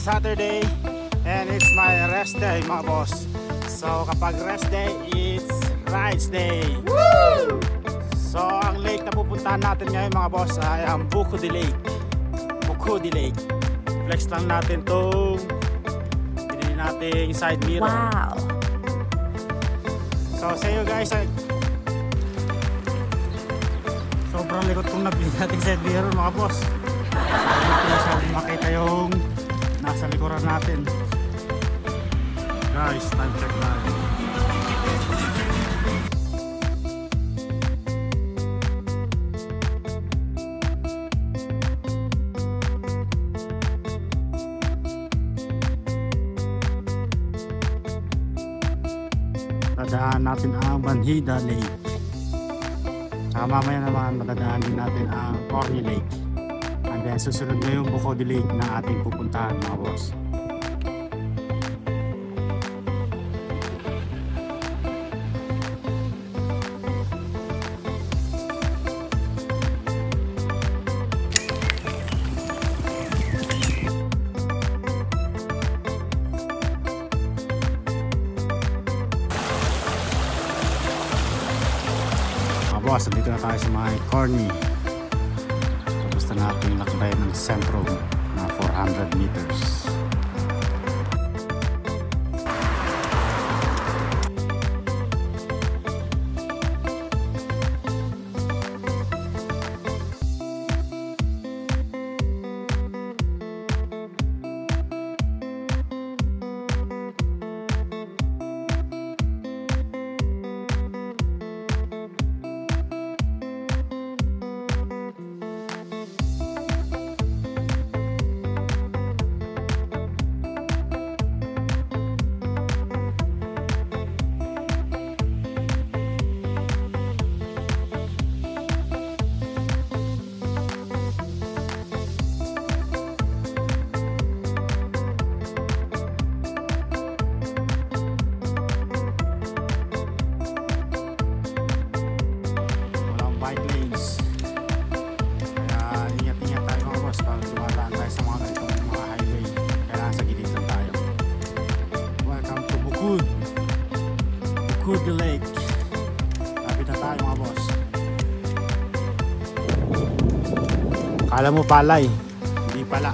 Saturday and it's my rest day mga boss. So kapag rest day, it's rides day. Woo! So ang lake na pupuntahan natin ngayon mga boss ay ang Bucodi Lake. Bucodi Lake. Flex lang natin itong binili nating side mirror. Wow! So sa iyo guys, sobrang likot kong nabili natin side mirror mga boss. Hindi masyadong makita yung nasa likuran natin. Guys, time check na. Dadaan natin ang Banhida Lake. Saka mamaya naman madadaan din natin ang Corny Lake. And then susunod na yung Bucodi Lake na ating pupuntahan mga boss. Boss, dito na tayo sa mga Corny. Tapos na natin lakbay ng sentro na 400 meters. Bike lanes. Kaya ingat-ingat tayo mga boss pag dumadaan tayo sa mga ganitong mga highway. Kailangan sa gilid lang tayo. Welcome to Bucodi Lake. Lapit na tayo mga boss. Kala mo palay, hindi pala.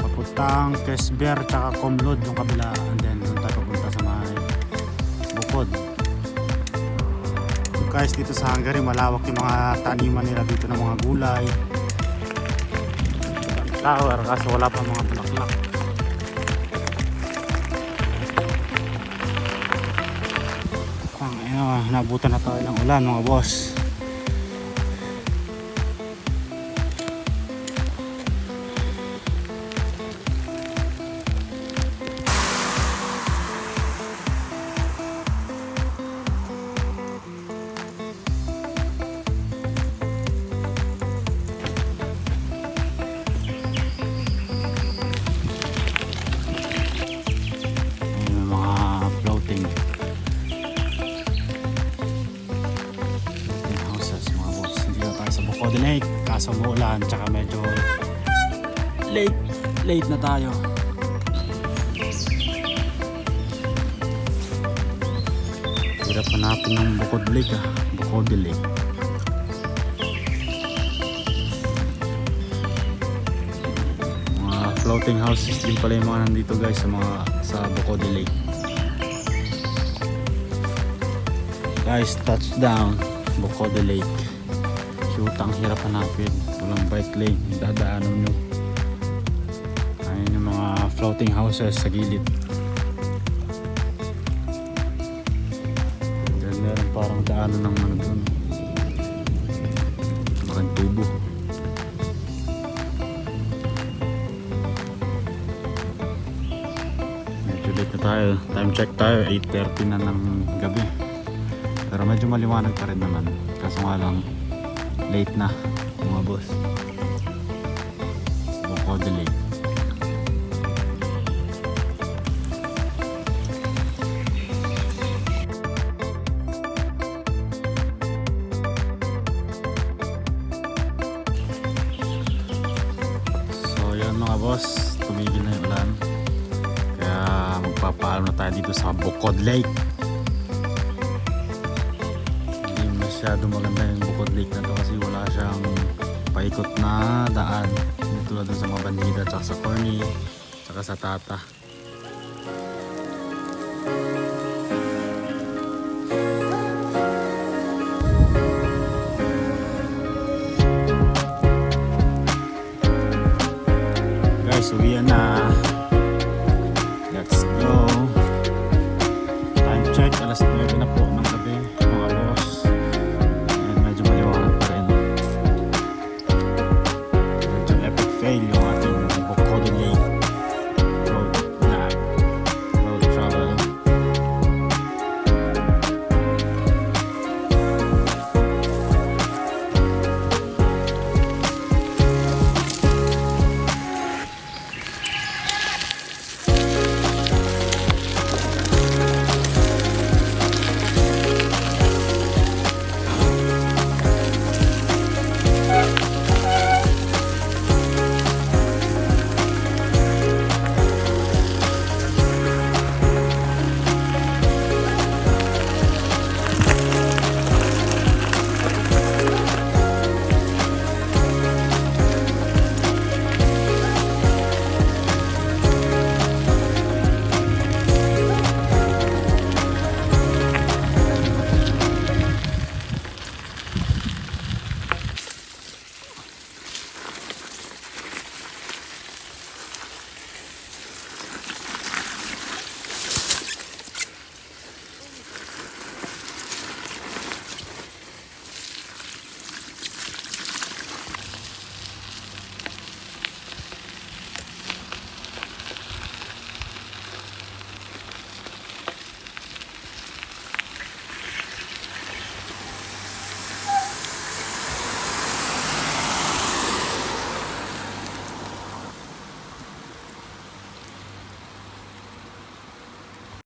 Papuntang Kesber tsaka Comlod yung kabila, and then doon tayo papunta sa may Bukod. Guys, dito sa Hungary malawak yung mga taniman nila dito ng mga gulay, flower, kaso wala pa mga bulaklak. Nabutan na tayo ng ulan mga boss. Bucodi Lake, kaso muulan tsaka medyo late na tayo. Hirap hanapin ng Bucodi Lake, Bucodi Lake. Mga floating houses din pala yung mga nandito guys sa Bucodi Lake. Guys, touchdown Bucodi Lake. Shootang hirap hanapin, walang bike lane, dadaanan nyo. Ayun yung mga floating houses sa gilid. parang daanan ng ano doon. Parang tubo. Medyo late na tayo. Time check tayo. 8:30 na ng gabi. Pero medyo maliwanag pa rin naman. Kaso nga lang late na mga boss. Bukod late. Mga boss, tumigil na yung ulan kaya magpapaalam na tayo dito sa Bukod Lake. Hindi masyado maganda yung Bukod Lake na to kasi wala siyang paikot na daan tulad sa mga bandida tsaka sa Corny tsaka sa Tata. Uwian na. Let's go. Time check, alas 9 na po ng